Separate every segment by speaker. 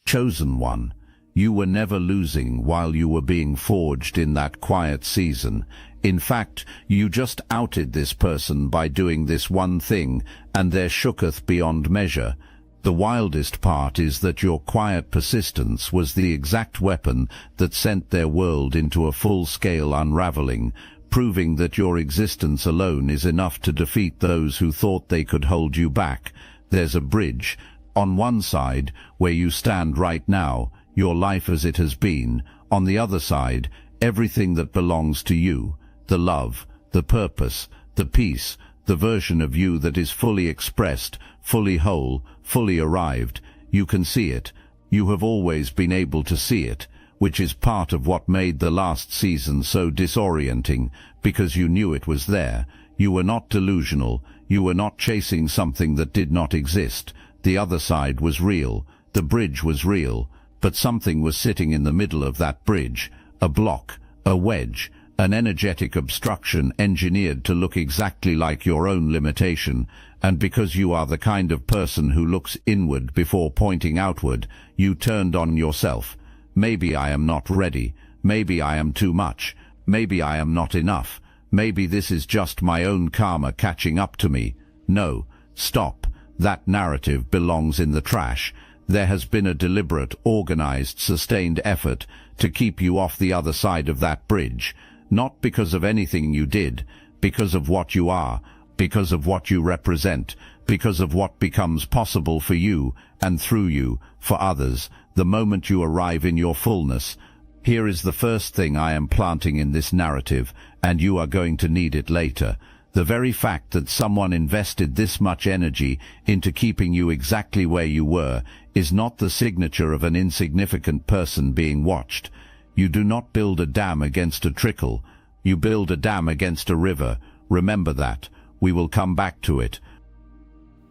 Speaker 1: Chosen one, you were never losing while you were being forged in that quiet season. In fact, you just outed this person by doing this one thing, and there shooketh beyond measure. The wildest part is that your quiet persistence was the exact weapon that sent their world into a full-scale unraveling, proving that your existence alone is enough to defeat those who thought they could hold you back. There's a bridge. On one side, where you stand right now, your life as it has been. On the other side, everything that belongs to you, the love, the purpose, the peace, the version of you that is fully expressed, fully whole, fully arrived. You can see it. You have always been able to see it, which is part of what made the last season so disorienting, because you knew it was there. You were not delusional. You were not chasing something that did not exist. The other side was real. The bridge was real. But something was sitting in the middle of that bridge. A block, a wedge, an energetic obstruction engineered to look exactly like your own limitation. And because you are the kind of person who looks inward before pointing outward, you turned on yourself. Maybe I am not ready. Maybe I am too much. Maybe I am not enough. Maybe this is just my own karma catching up to me. No, stop. That narrative belongs in the trash. There has been a deliberate, organized, sustained effort to keep you off the other side of that bridge. Not because of anything you did, because of what you are, because of what you represent, because of what becomes possible for you and through you, for others, the moment you arrive in your fullness. Here is the first thing I am planting in this narrative, and you are going to need it later. The very fact that someone invested this much energy into keeping you exactly where you were is not the signature of an insignificant person being watched. You do not build a dam against a trickle. You build a dam against a river. Remember that. We will come back to it.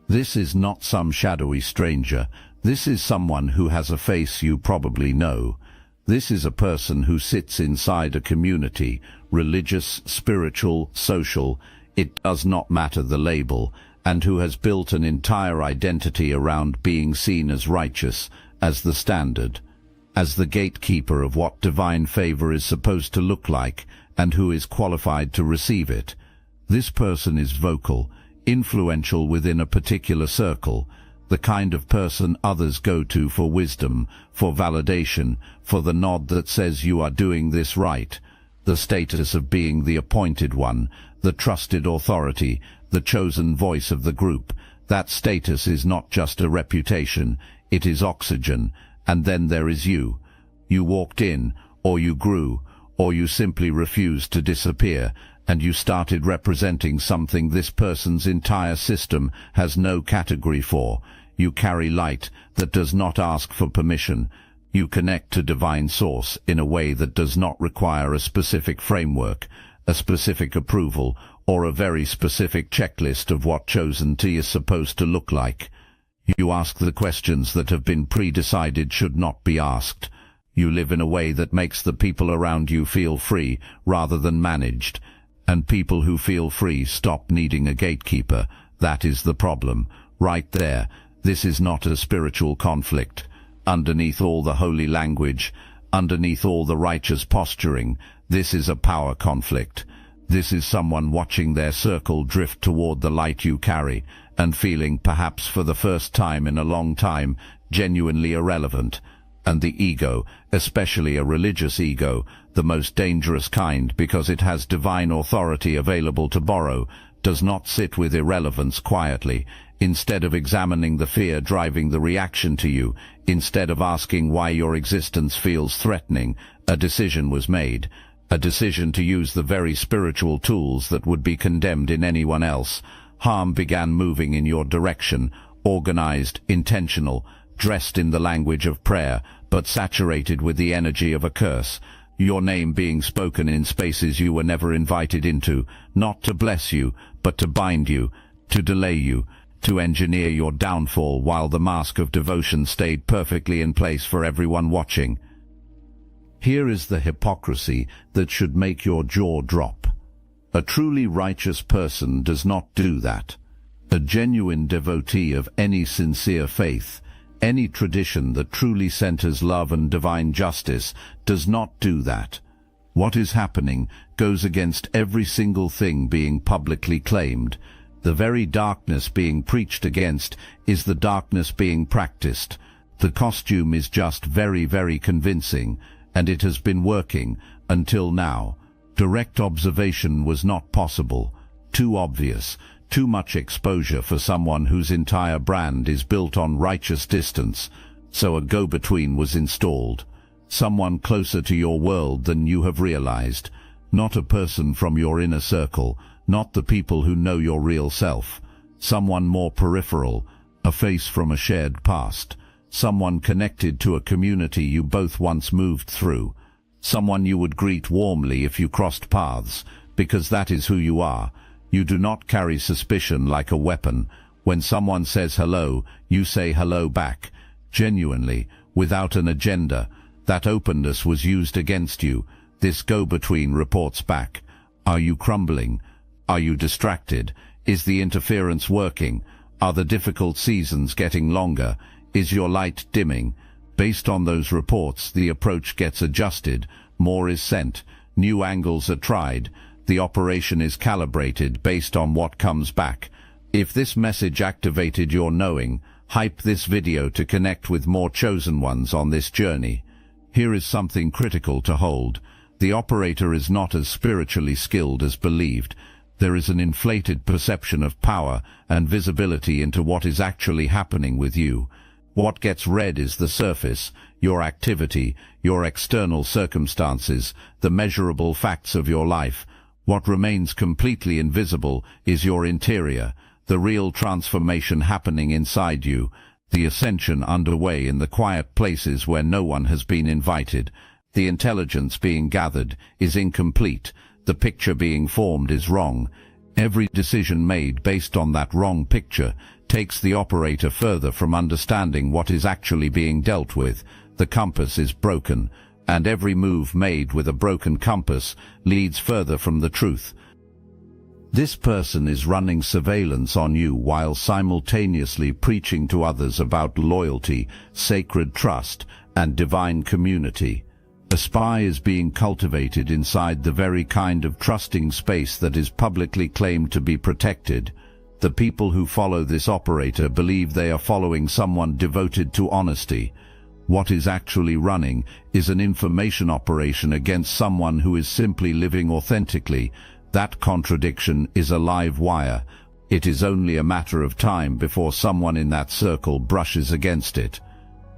Speaker 1: This is not some shadowy stranger. This is someone who has a face you probably know. This is a person who sits inside a community, religious, spiritual, social, it does not matter the label, and who has built an entire identity around being seen as righteous, as the standard, as the gatekeeper of what divine favor is supposed to look like, and who is qualified to receive it. This person is vocal, influential within a particular circle, the kind of person others go to for wisdom, for validation, for the nod that says you are doing this right. The status of being the appointed one, the trusted authority, the chosen voice of the group. That status is not just a reputation, it is oxygen. And then there is you. You walked in, or you grew, or you simply refused to disappear, and you started representing something this person's entire system has no category for. You carry light that does not ask for permission. You connect to divine source in a way that does not require a specific framework, a specific approval, or a very specific checklist of what chosen tea is supposed to look like. You ask the questions that have been pre-decided should not be asked. You live in a way that makes the people around you feel free rather than managed. And people who feel free stop needing a gatekeeper. That is the problem. Right there. This is not a spiritual conflict. Underneath all the holy language, underneath all the righteous posturing, this is a power conflict. This is someone watching their circle drift toward the light you carry, and feeling, perhaps for the first time in a long time, genuinely irrelevant. And the ego, especially a religious ego, the most dangerous kind because it has divine authority available to borrow, does not sit with irrelevance quietly. Instead of examining the fear driving the reaction to you, instead of asking why your existence feels threatening, a decision was made. A decision to use the very spiritual tools that would be condemned in anyone else. Harm began moving in your direction, organized, intentional, dressed in the language of prayer, but saturated with the energy of a curse. Your name being spoken in spaces you were never invited into, not to bless you, but to bind you, to delay you, to engineer your downfall while the mask of devotion stayed perfectly in place for everyone watching. Here is the hypocrisy that should make your jaw drop. A truly righteous person does not do that. A genuine devotee of any sincere faith Any tradition that truly centers love and divine justice does not do that. What is happening goes against every single thing being publicly claimed. The very darkness being preached against is the darkness being practiced. The costume is just very, very convincing, and it has been working until now. Direct observation was not possible. Too obvious, too much exposure for someone whose entire brand is built on righteous distance. So a go-between was installed. Someone closer to your world than you have realized. Not a person from your inner circle, not the people who know your real self. Someone more peripheral, a face from a shared past. Someone connected to a community you both once moved through. Someone you would greet warmly if you crossed paths, because that is who you are. You do not carry suspicion like a weapon. When someone says hello, you say hello back. Genuinely, without an agenda. That openness was used against you. This go-between reports back. Are you crumbling? Are you distracted? Is the interference working? Are the difficult seasons getting longer? Is your light dimming? Based on those reports, the approach gets adjusted. More is sent. New angles are tried. The operation is calibrated based on what comes back. If this message activated your knowing, hype this video to connect with more chosen ones on this journey. Here is something critical to hold. The operator is not as spiritually skilled as believed. There is an inflated perception of power and visibility into what is actually happening with you. What gets read is the surface, your activity, your external circumstances, the measurable facts of your life. What remains completely invisible is your interior, the real transformation happening inside you, the ascension underway in the quiet places where no one has been invited. The intelligence being gathered is incomplete. The picture being formed is wrong. Every decision made based on that wrong picture takes the operator further from understanding what is actually being dealt with. The compass is broken, and every move made with a broken compass leads further from the truth. This person is running surveillance on you while simultaneously preaching to others about loyalty, sacred trust, and divine community. A spy is being cultivated inside the very kind of trusting space that is publicly claimed to be protected. The people who follow this operator believe they are following someone devoted to honesty. What is actually running is an information operation against someone who is simply living authentically. That contradiction is a live wire. It is only a matter of time before someone in that circle brushes against it.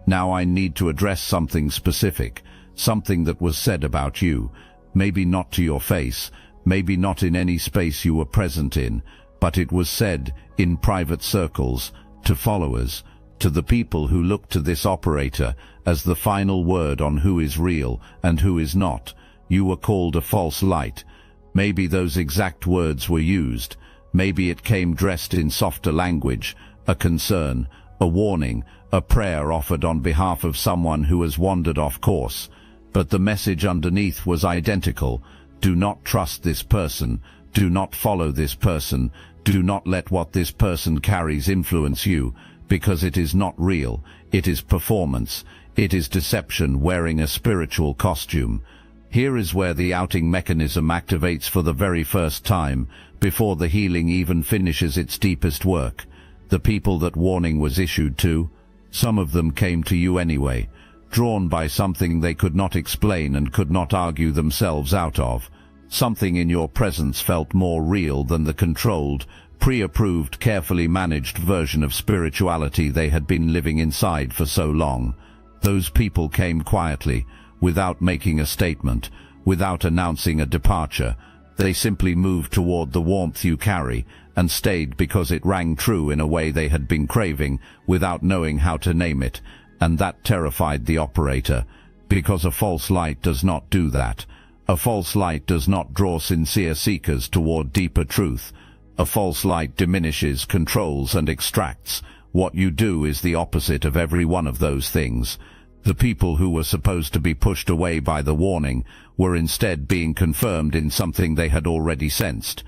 Speaker 1: Now I need to address something specific, something that was said about you, maybe not to your face, maybe not in any space you were present in, but it was said in private circles, to followers, to the people who look to this operator as the final word on who is real and who is not. You were called a false light. Maybe those exact words were used. Maybe it came dressed in softer language, a concern, a warning, a prayer offered on behalf of someone who has wandered off course. But the message underneath was identical. Do not trust this person. Do not follow this person. Do not let what this person carries influence you, because it is not real. It is performance. It is deception wearing a spiritual costume. Here is where the outing mechanism activates for the very first time, before the healing even finishes its deepest work. The people that warning was issued to, some of them came to you anyway, drawn by something they could not explain and could not argue themselves out of. Something in your presence felt more real than the controlled, pre-approved, carefully managed version of spirituality they had been living inside for so long. Those people came quietly, without making a statement, without announcing a departure. They simply moved toward the warmth you carry, and stayed because it rang true in a way they had been craving, without knowing how to name it. And that terrified the operator, because a false light does not do that. A false light does not draw sincere seekers toward deeper truth. A false light diminishes, controls, and extracts. What you do is the opposite of every one of those things. The people who were supposed to be pushed away by the warning were instead being confirmed in something they had already sensed.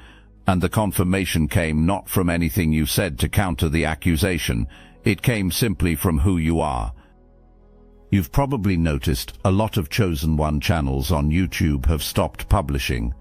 Speaker 1: And the confirmation came not from anything you said to counter the accusation. It came simply from who you are. You've probably noticed a lot of Chosen One channels on YouTube have stopped publishing.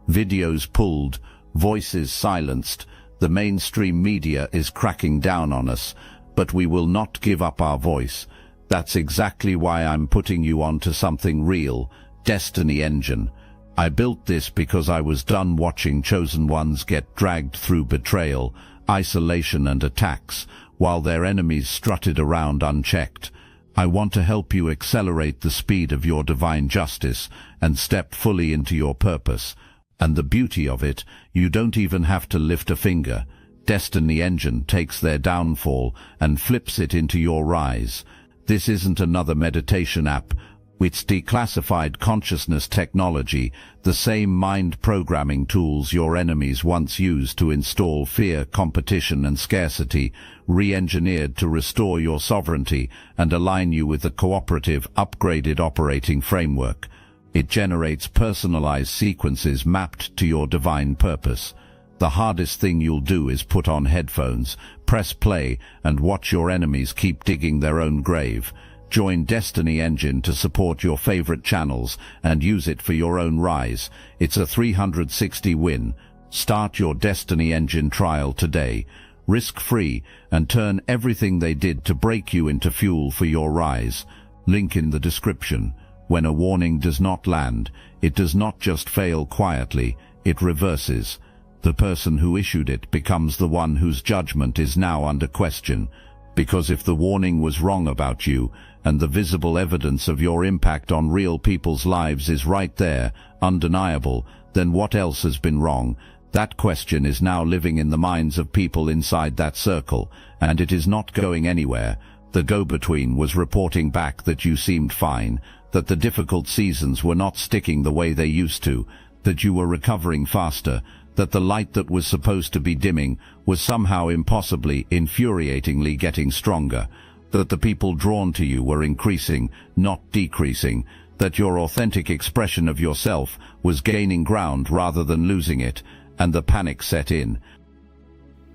Speaker 1: Videos pulled, voices silenced. The mainstream media is cracking down on us, but we will not give up our voice. That's exactly why I'm putting you onto something real, Destiny Engine. I built this because I was done watching Chosen Ones get dragged through betrayal, isolation and attacks, while their enemies strutted around unchecked. I want to help you accelerate the speed of your divine justice and step fully into your purpose. And the beauty of it, you don't even have to lift a finger. Destiny Engine takes their downfall and flips it into your rise. This isn't another meditation app. It's declassified consciousness technology, the same mind programming tools your enemies once used to install fear, competition and scarcity, re-engineered to restore your sovereignty and align you with the cooperative, upgraded operating framework. It generates personalized sequences mapped to your divine purpose. The hardest thing you'll do is put on headphones, press play, and watch your enemies keep digging their own grave. Join Destiny Engine to support your favorite channels and use it for your own rise. It's a 360 win. Start your Destiny Engine trial today, risk-free, and turn everything they did to break you into fuel for your rise. Link in the description. When a warning does not land, it does not just fail quietly, it reverses. The person who issued it becomes the one whose judgment is now under question. Because if the warning was wrong about you, and the visible evidence of your impact on real people's lives is right there, undeniable, then what else has been wrong? That question is now living in the minds of people inside that circle, and it is not going anywhere. The go-between was reporting back that you seemed fine, that the difficult seasons were not sticking the way they used to, that you were recovering faster, that the light that was supposed to be dimming was somehow impossibly, infuriatingly getting stronger, that the people drawn to you were increasing, not decreasing, that your authentic expression of yourself was gaining ground rather than losing it, and the panic set in.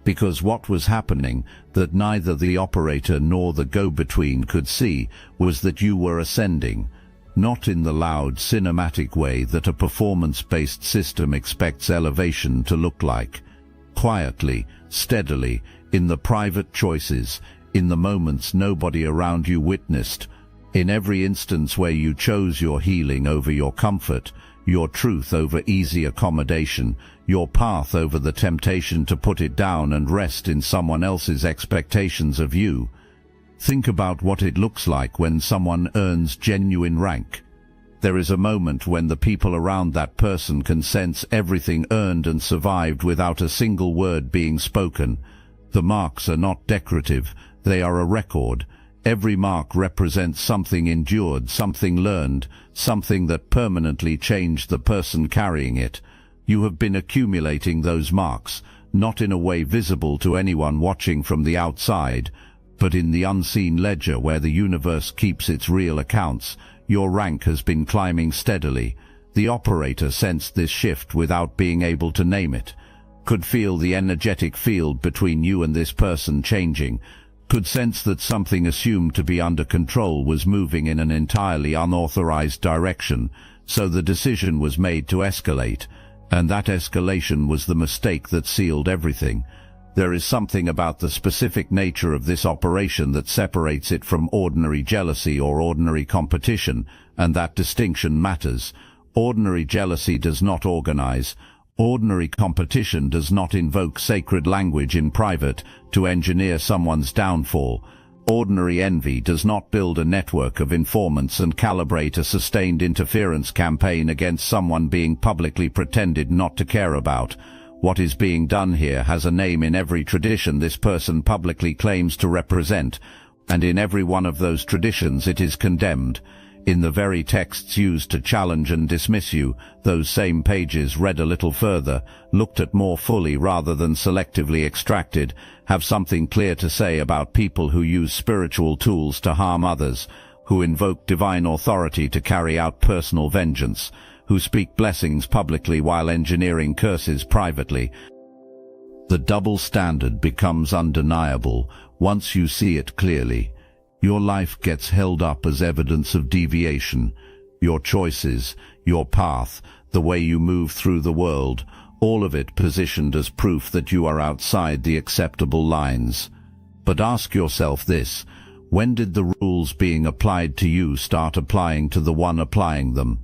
Speaker 1: Because what was happening, that neither the operator nor the go-between could see, was that you were ascending. Not in the loud, cinematic way that a performance-based system expects elevation to look like. Quietly, steadily, in the private choices, in the moments nobody around you witnessed, in every instance where you chose your healing over your comfort, your truth over easy accommodation, your path over the temptation to put it down and rest in someone else's expectations of you. Think about what it looks like when someone earns genuine rank. There is a moment when the people around that person can sense everything earned and survived without a single word being spoken. The marks are not decorative, they are a record. Every mark represents something endured, something learned, something that permanently changed the person carrying it. You have been accumulating those marks, not in a way visible to anyone watching from the outside, but in the unseen ledger where the universe keeps its real accounts. Your rank has been climbing steadily. The operator sensed this shift without being able to name it, could feel the energetic field between you and this person changing, could sense that something assumed to be under control was moving in an entirely unauthorized direction, so the decision was made to escalate, and that escalation was the mistake that sealed everything. There is something about the specific nature of this operation that separates it from ordinary jealousy or ordinary competition, and that distinction matters. Ordinary jealousy does not organize. Ordinary competition does not invoke sacred language in private to engineer someone's downfall. Ordinary envy does not build a network of informants and calibrate a sustained interference campaign against someone being publicly pretended not to care about. What is being done here has a name in every tradition this person publicly claims to represent, and in every one of those traditions it is condemned. In the very texts used to challenge and dismiss you, those same pages read a little further, looked at more fully rather than selectively extracted, have something clear to say about people who use spiritual tools to harm others, who invoke divine authority to carry out personal vengeance, who speak blessings publicly while engineering curses privately. The double standard becomes undeniable Once you see it clearly, your life gets held up as evidence of deviation. Your choices, your path, the way you move through the world, all of it positioned as proof that you are outside the acceptable lines. But ask yourself this: when did the rules being applied to you start applying to the one applying them?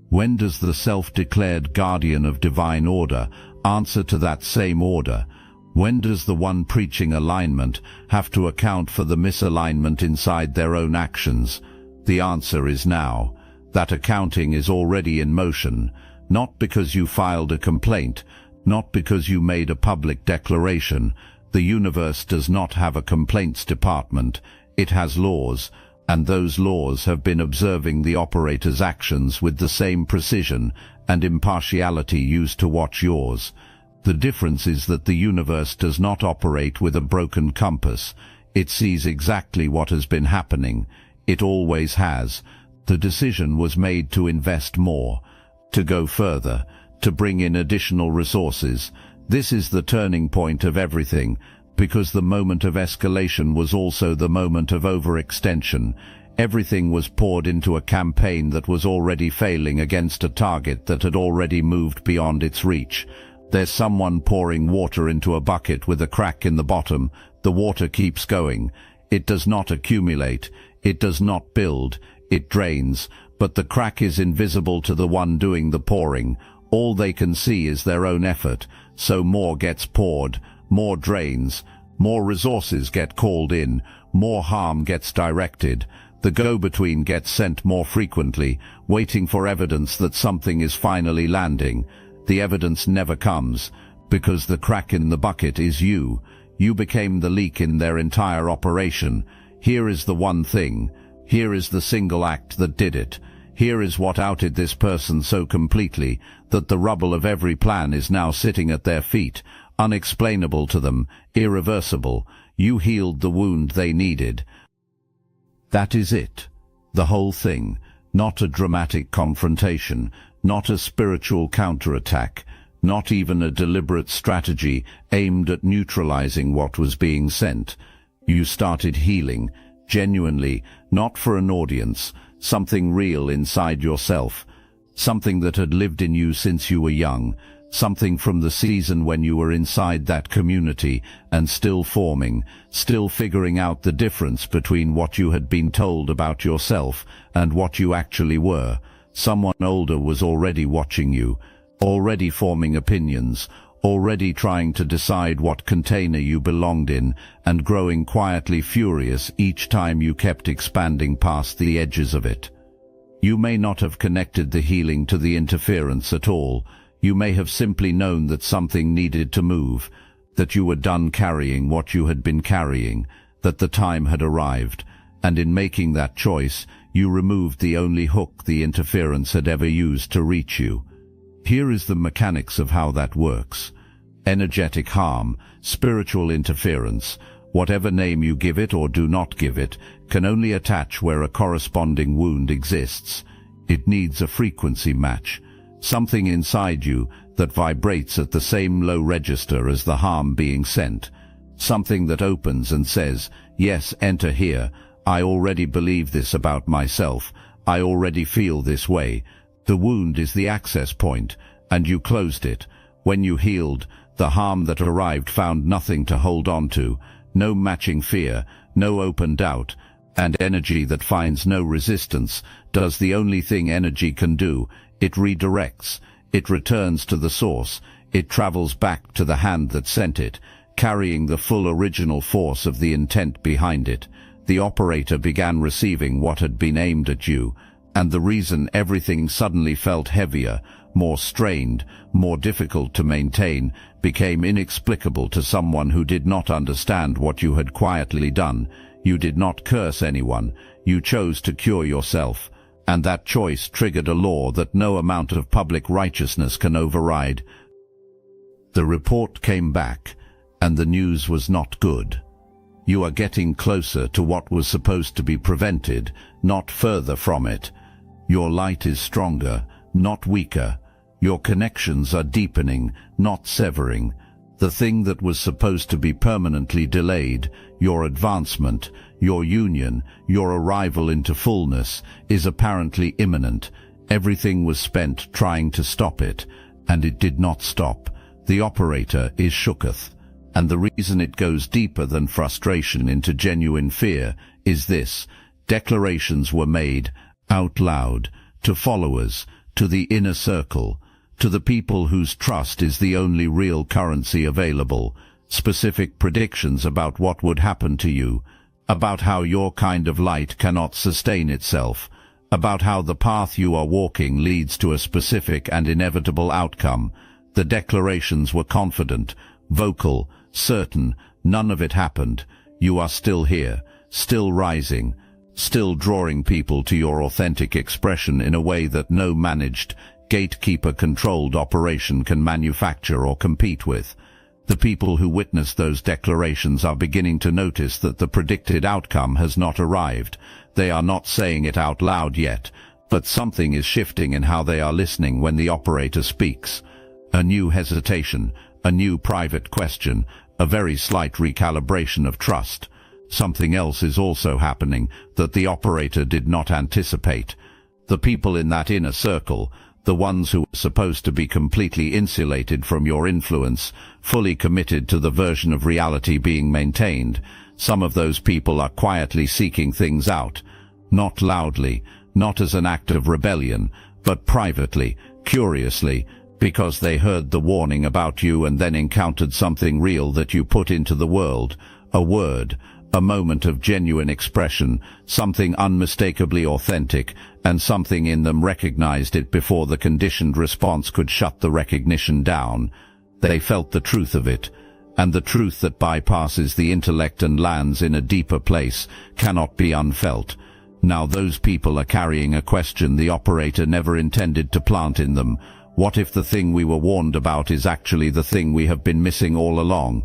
Speaker 1: When does the self-declared guardian of divine order answer to that same order? When does the one preaching alignment have to account for the misalignment inside their own actions? The answer is now. That accounting is already in motion, not because you filed a complaint, not because you made a public declaration. The universe does not have a complaints department. It has laws, and those laws have been observing the operator's actions with the same precision and impartiality used to watch yours. The difference is that the universe does not operate with a broken compass. It sees exactly what has been happening. It always has. The decision was made to invest more, to go further, to bring in additional resources. This is the turning point of everything, because the moment of escalation was also the moment of overextension. Everything was poured into a campaign that was already failing against a target that had already moved beyond its reach. There's someone pouring water into a bucket with a crack in the bottom. The water keeps going. It does not accumulate. It does not build. It drains. But the crack is invisible to the one doing the pouring. All they can see is their own effort. So more gets poured, more drains, more resources get called in, more harm gets directed. The go-between gets sent more frequently, waiting for evidence that something is finally landing. The evidence never comes, because the crack in the bucket is you. You became the leak in their entire operation. Here is the one thing. Here is the single act that did it. Here is what outed this person so completely that the rubble of every plan is now sitting at their feet, unexplainable to them, irreversible. You healed the wound they needed. That is it. The whole thing. Not a dramatic confrontation, not a spiritual counterattack, not even a deliberate strategy aimed at neutralizing what was being sent. You started healing, genuinely, not for an audience, something real inside yourself, something that had lived in you since you were young, something from the season when you were inside that community and still forming, still figuring out the difference between what you had been told about yourself and what you actually were. Someone older was already watching you, already forming opinions, already trying to decide what container you belonged in, and growing quietly furious each time you kept expanding past the edges of it. You may not have connected the healing to the interference at all. You may have simply known that something needed to move, that you were done carrying what you had been carrying, that the time had arrived, and in making that choice, you removed the only hook the interference had ever used to reach you. Here is the mechanics of how that works. Energetic harm, spiritual interference, whatever name you give it or do not give it, can only attach where a corresponding wound exists. It needs a frequency match, something inside you that vibrates at the same low register as the harm being sent, something that opens and says, yes, enter here. I already believe this about myself. I already feel this way. The wound is the access point, and you closed it. When you healed, the harm that arrived found nothing to hold on to, no matching fear, no open doubt, and energy that finds no resistance does the only thing energy can do. It redirects, it returns to the source, it travels back to the hand that sent it, carrying the full original force of the intent behind it. The operator began receiving what had been aimed at you, and the reason everything suddenly felt heavier, more strained, more difficult to maintain, became inexplicable to someone who did not understand what you had quietly done. You did not curse anyone. You chose to cure yourself, and that choice triggered a law that no amount of public righteousness can override. The report came back, and the news was not good. You are getting closer to what was supposed to be prevented, not further from it. Your light is stronger, not weaker. Your connections are deepening, not severing. The thing that was supposed to be permanently delayed, your advancement, your union, your arrival into fullness, is apparently imminent. Everything was spent trying to stop it, and it did not stop. The operator is SHOOKETH. And the reason it goes deeper than frustration into genuine fear is this: declarations were made out loud, to followers, to the inner circle, to the people whose trust is the only real currency available, specific predictions about what would happen to you, about how your kind of light cannot sustain itself, about how the path you are walking leads to a specific and inevitable outcome. The declarations were confident, vocal, certain. None of it happened. You are still here, still rising, still drawing people to your authentic expression in a way that no managed, gatekeeper-controlled operation can manufacture or compete with. The people who witness those declarations are beginning to notice that the predicted outcome has not arrived. They are not saying it out loud yet, but something is shifting in how they are listening when the operator speaks. A new hesitation, a new private question, a very slight recalibration of trust. Something else is also happening that the operator did not anticipate. The people in that inner circle, the ones who are supposed to be completely insulated from your influence, fully committed to the version of reality being maintained, some of those people are quietly seeking things out. Not loudly, not as an act of rebellion, but privately, curiously, because they heard the warning about you and then encountered something real that you put into the world, a word, a moment of genuine expression, something unmistakably authentic, and something in them recognized it before the conditioned response could shut the recognition down. They felt the truth of it, and the truth that bypasses the intellect and lands in a deeper place cannot be unfelt. Now those people are carrying a question the operator never intended to plant in them. What if the thing we were warned about is actually the thing we have been missing all along?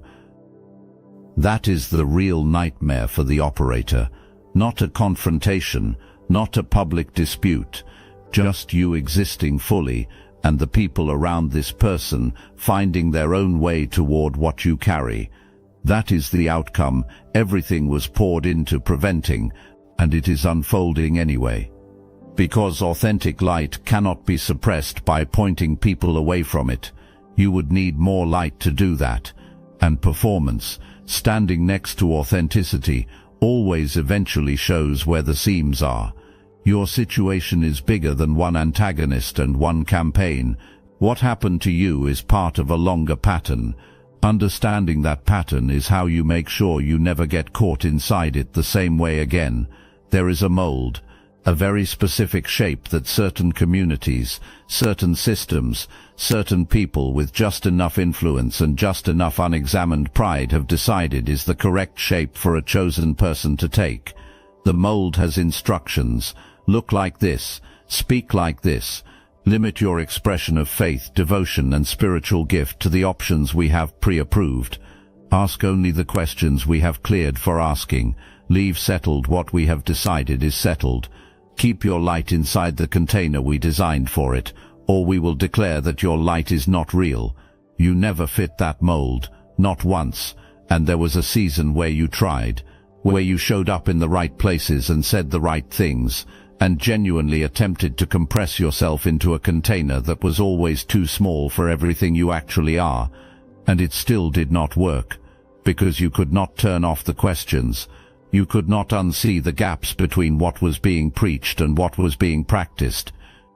Speaker 1: That is the real nightmare for the operator. Not a confrontation, not a public dispute, just you existing fully, and the people around this person finding their own way toward what you carry. That is the outcome everything was poured into preventing, and it is unfolding anyway. Because authentic light cannot be suppressed by pointing people away from it. You would need more light to do that. And performance, standing next to authenticity, always eventually shows where the seams are. Your situation is bigger than one antagonist and one campaign. What happened to you is part of a longer pattern. Understanding that pattern is how you make sure you never get caught inside it the same way again. There is a mold, a very specific shape that certain communities, certain systems, certain people with just enough influence and just enough unexamined pride have decided is the correct shape for a chosen person to take. The mold has instructions. Look like this, speak like this. Limit your expression of faith, devotion, and spiritual gift to the options we have pre-approved. Ask only the questions we have cleared for asking. Leave settled what we have decided is settled. Keep your light inside the container we designed for it, or we will declare that your light is not real. You never fit that mold, not once, and there was a season where you tried, where you showed up in the right places and said the right things, and genuinely attempted to compress yourself into a container that was always too small for everything you actually are, and it still did not work, because you could not turn off the questions. You could not unsee the gaps between what was being preached and what was being practiced.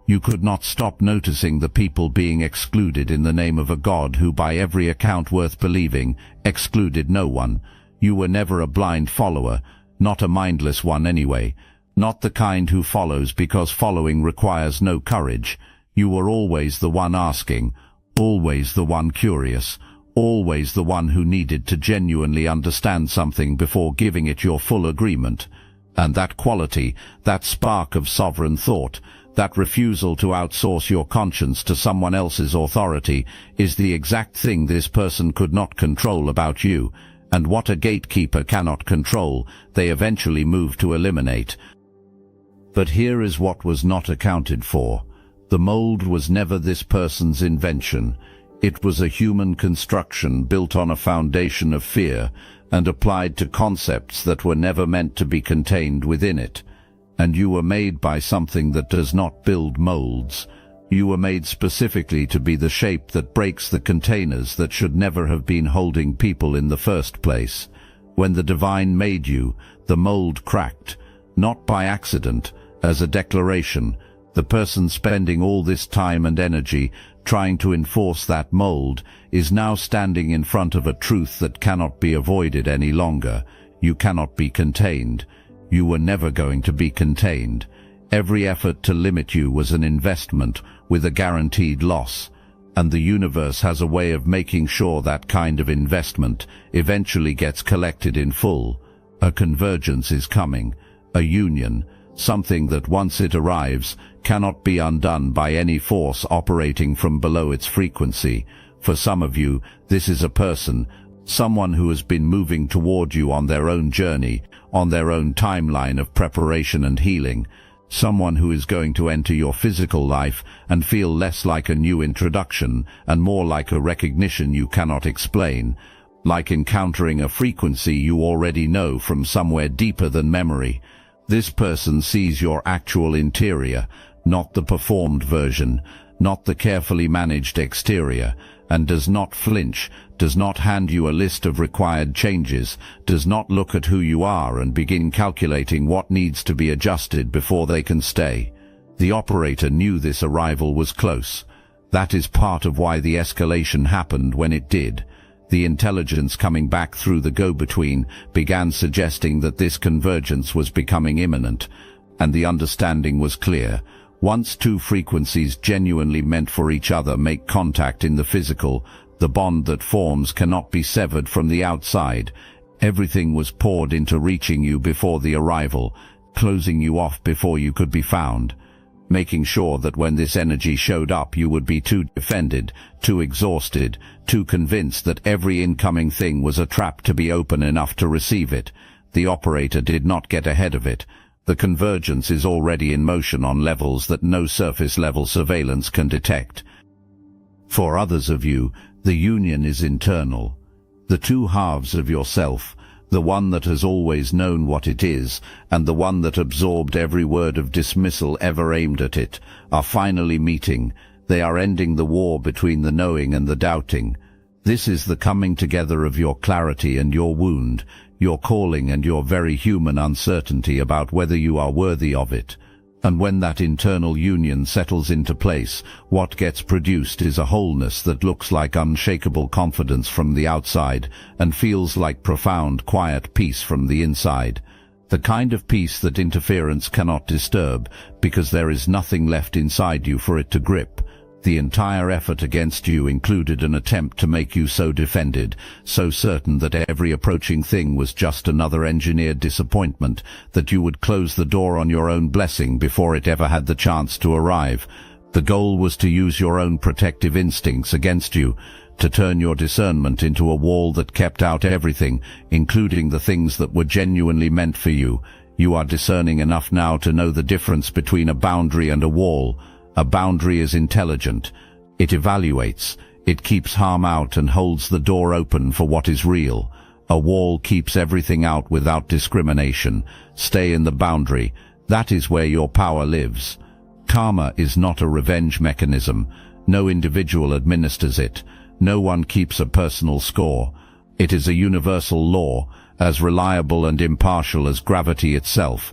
Speaker 1: You could not stop noticing the people being excluded in the name of a God who, by every account worth believing, excluded no one. You were never a blind follower, not a mindless one anyway, not the kind who follows because following requires no courage. You were always the one asking, always the one curious, always the one who needed to genuinely understand something before giving it your full agreement. And that quality, that spark of sovereign thought, that refusal to outsource your conscience to someone else's authority, is the exact thing this person could not control about you, and what a gatekeeper cannot control, they eventually move to eliminate. But here is what was not accounted for. The mold was never this person's invention. It was a human construction built on a foundation of fear and applied to concepts that were never meant to be contained within it. And you were made by something that does not build molds. You were made specifically to be the shape that breaks the containers that should never have been holding people in the first place. When the divine made you, the mold cracked, not by accident, as a declaration. The person spending all this time and energy trying to enforce that mold is now standing in front of a truth that cannot be avoided any longer. You cannot be contained. You were never going to be contained. Every effort to limit you was an investment with a guaranteed loss. And the universe has a way of making sure that kind of investment eventually gets collected in full. A convergence is coming, a union, something that once it arrives cannot be undone by any force operating from below its frequency. For some of you, this is a person, someone who has been moving toward you on their own journey, on their own timeline of preparation and healing. Someone who is going to enter your physical life and feel less like a new introduction and more like a recognition you cannot explain, like encountering a frequency you already know from somewhere deeper than memory. This person sees your actual interior, not the performed version, not the carefully managed exterior, and does not flinch, does not hand you a list of required changes, does not look at who you are and begin calculating what needs to be adjusted before they can stay. The operator knew this arrival was close. That is part of why the escalation happened when it did. The intelligence coming back through the go-between began suggesting that this convergence was becoming imminent, and the understanding was clear. Once two frequencies genuinely meant for each other make contact in the physical, the bond that forms cannot be severed from the outside. Everything was poured into reaching you before the arrival, closing you off before you could be found, making sure that when this energy showed up you would be too defended, too exhausted, too convinced that every incoming thing was a trap to be open enough to receive it. The operator did not get ahead of it. The convergence is already in motion on levels that no surface-level surveillance can detect. For others of you, the union is internal. The two halves of yourself, the one that has always known what it is, and the one that absorbed every word of dismissal ever aimed at it, are finally meeting. They are ending the war between the knowing and the doubting. This is the coming together of your clarity and your wound, your calling and your very human uncertainty about whether you are worthy of it. And when that internal union settles into place, what gets produced is a wholeness that looks like unshakable confidence from the outside and feels like profound, quiet peace from the inside. The kind of peace that interference cannot disturb, because there is nothing left inside you for it to grip. The entire effort against you included an attempt to make you so defended, so certain that every approaching thing was just another engineered disappointment, that you would close the door on your own blessing before it ever had the chance to arrive. The goal was to use your own protective instincts against you, to turn your discernment into a wall that kept out everything, including the things that were genuinely meant for you. You are discerning enough now to know the difference between a boundary and a wall. A boundary is intelligent. It evaluates. It keeps harm out and holds the door open for what is real. A wall keeps everything out without discrimination. Stay in the boundary. That is where your power lives. Karma is not a revenge mechanism. No individual administers it. No one keeps a personal score. It is a universal law, as reliable and impartial as gravity itself.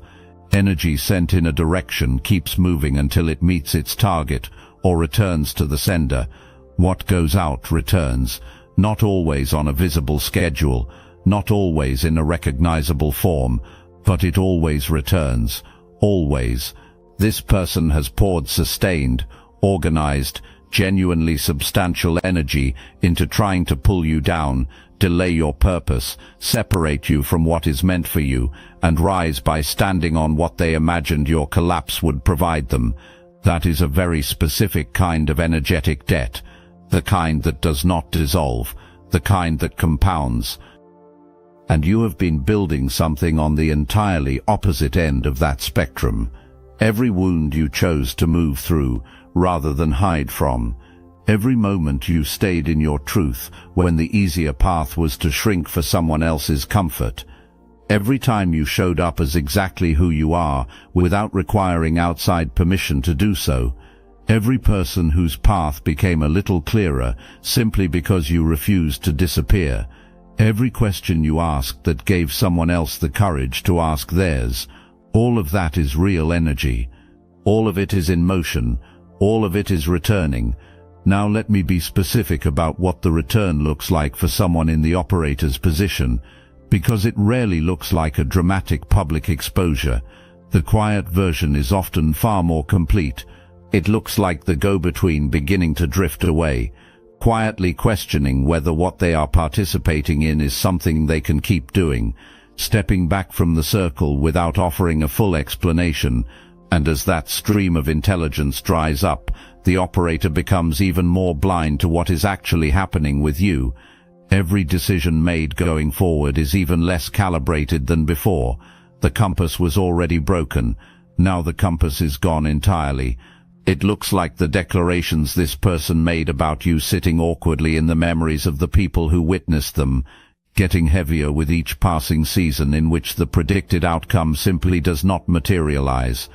Speaker 1: Energy sent in a direction keeps moving until it meets its target or returns to the sender. What goes out returns, not always on a visible schedule, not always in a recognizable form, but it always returns, always. This person has poured sustained, organized, genuinely substantial energy into trying to pull you down, delay your purpose, separate you from what is meant for you, and rise by standing on what they imagined your collapse would provide them. That is a very specific kind of energetic debt, the kind that does not dissolve, the kind that compounds. And you have been building something on the entirely opposite end of that spectrum. Every wound you chose to move through, rather than hide from, Every moment you stayed in your truth when the easier path was to shrink for someone else's comfort. Every time you showed up as exactly who you are without requiring outside permission to do so. Every person whose path became a little clearer simply because you refused to disappear. Every question you asked that gave someone else the courage to ask theirs. All of that is real energy. All of it is in motion. All of it is returning. Now let me be specific about what the return looks like for someone in the operator's position, because it rarely looks like a dramatic public exposure. The quiet version is often far more complete. It looks like the go-between beginning to drift away, quietly questioning whether what they are participating in is something they can keep doing, stepping back from the circle without offering a full explanation. And as that stream of intelligence dries up, the operator becomes even more blind to what is actually happening with you. Every decision made going forward is even less calibrated than before. The compass was already broken. Now the compass is gone entirely. It looks like the declarations this person made about you sitting awkwardly in the memories of the people who witnessed them, getting heavier with each passing season in which the predicted outcome simply does not materialize.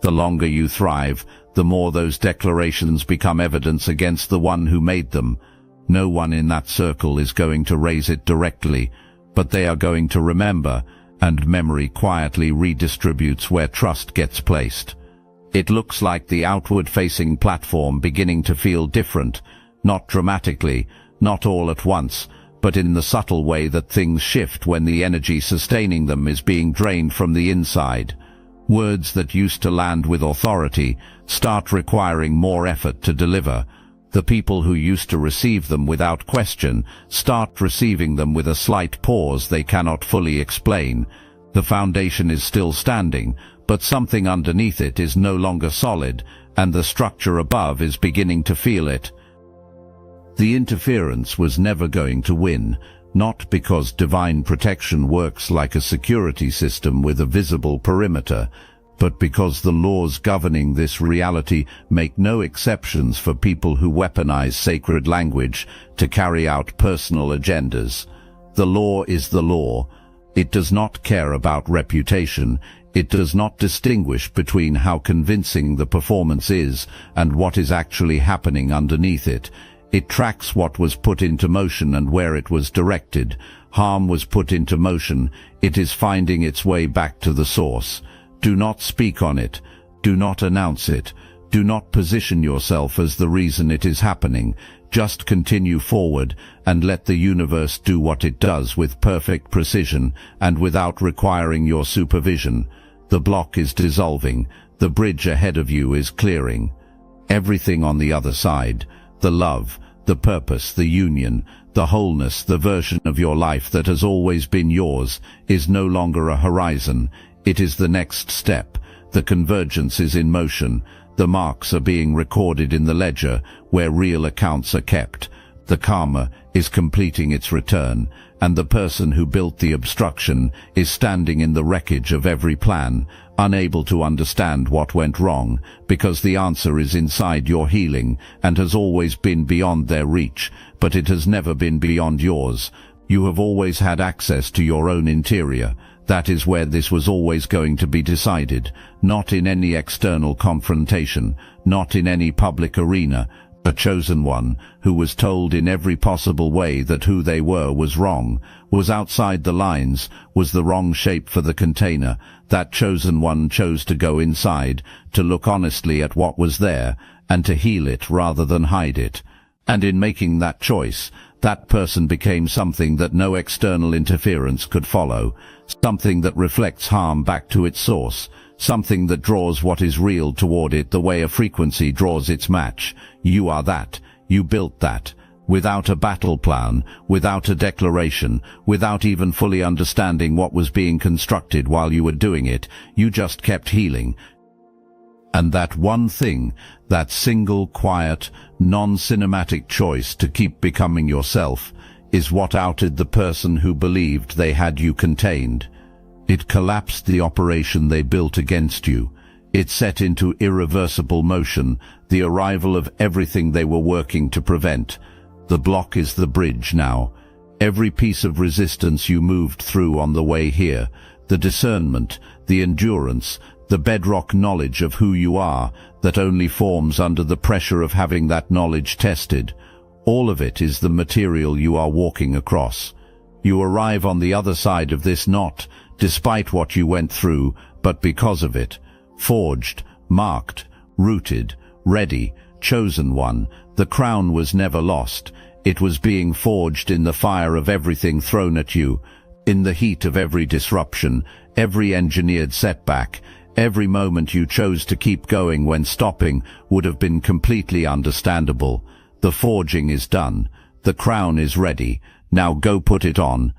Speaker 1: The longer you thrive, the more those declarations become evidence against the one who made them. No one in that circle is going to raise it directly, but they are going to remember, and memory quietly redistributes where trust gets placed. It looks like the outward-facing platform beginning to feel different, not dramatically, not all at once, but in the subtle way that things shift when the energy sustaining them is being drained from the inside. Words that used to land with authority start requiring more effort to deliver. The people who used to receive them without question start receiving them with a slight pause they cannot fully explain. The foundation is still standing, but something underneath it is no longer solid, and the structure above is beginning to feel it. The interference was never going to win, not because divine protection works like a security system with a visible perimeter, but because the laws governing this reality make no exceptions for people who weaponize sacred language to carry out personal agendas. The law is the law. It does not care about reputation. It does not distinguish between how convincing the performance is and what is actually happening underneath it. It tracks what was put into motion and where it was directed. Harm was put into motion. It is finding its way back to the source. Do not speak on it. Do not announce it. Do not position yourself as the reason it is happening. Just continue forward and let the universe do what it does with perfect precision and without requiring your supervision. The block is dissolving. The bridge ahead of you is clearing. Everything on the other side, the love, the purpose, the union, the wholeness, the version of your life that has always been yours, is no longer a horizon. It is the next step. The convergence is in motion. The marks are being recorded in the ledger where real accounts are kept. The karma is completing its return, and the person who built the obstruction is standing in the wreckage of every plan, unable to understand what went wrong, because the answer is inside your healing and has always been beyond their reach, but it has never been beyond yours. You have always had access to your own interior. That is where this was always going to be decided, not in any external confrontation, not in any public arena. A chosen one, who was told in every possible way that who they were was wrong, was outside the lines, was the wrong shape for the container. That chosen one chose to go inside, to look honestly at what was there, and to heal it rather than hide it. And in making that choice, that person became something that no external interference could follow, something that reflects harm back to its source, something that draws what is real toward it the way a frequency draws its match. You are that. You built that. Without a battle plan, without a declaration, without even fully understanding what was being constructed while you were doing it, you just kept healing. And that one thing, that single, quiet, non-cinematic choice to keep becoming yourself, is what outed the person who believed they had you contained. It collapsed the operation they built against you. It set into irreversible motion the arrival of everything they were working to prevent. The block is the bridge now. Every piece of resistance you moved through on the way here, the discernment, the endurance, the bedrock knowledge of who you are that only forms under the pressure of having that knowledge tested, all of it is the material you are walking across. You arrive on the other side of this not despite what you went through, but because of it. Forged, marked, rooted, ready, chosen one. The crown was never lost. It was being forged in the fire of everything thrown at you, in the heat of every disruption, every engineered setback. Every moment you chose to keep going when stopping would have been completely understandable. The forging is done. The crown is ready. Now go put it on.